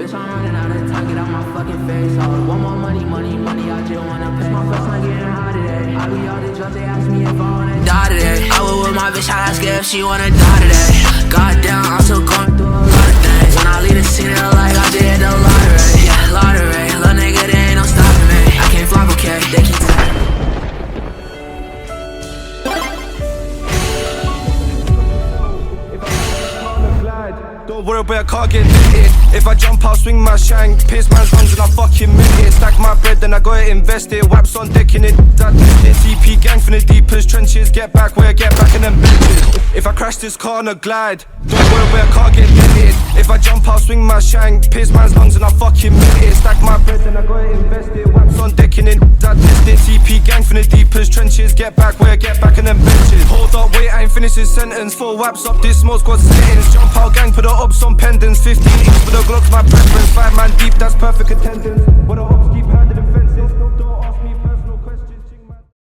Bitch, I'm running out of time, get out my fucking face. Oh, want more money, money, money, I just wanna pay. My first time getting high today. I be all the drugs, they ask me if I wanna die today. I was with my bitch, I ask her if she wanna die today. Goddamn, I'm still going through a lot of things. When I leave the city, like I did the lottery. Yeah, lottery, little nigga, there ain't no stopping me. I can't fly, okay, they keep telling me. Don't worry about I can't get lifted. If I jump, I'll swing my shank. Pierce man's lungs and I fucking mint it. Stack my bread, then I got it invested. Waps on deck in it, that it. TP gang from the deepest trenches. Get back where I get back and then bitches. If I crash this car on a glide, don't worry about I can't get lifted. If I jump, I'll swing my shank. Pierce man's lungs and I fucking mint it. Stack my bread, then I got it invested. Waps on deck in it, that it. TP gang from the deepest trenches. Get back where I get back and then bitches. Hold up, wait, I ain't finished this sentence. 4 waps up, this smoke's got settings. Jump out gang, put the ups on pendants. 15 inch for the Glock's my preference. 5 man deep, that's perfect attendance.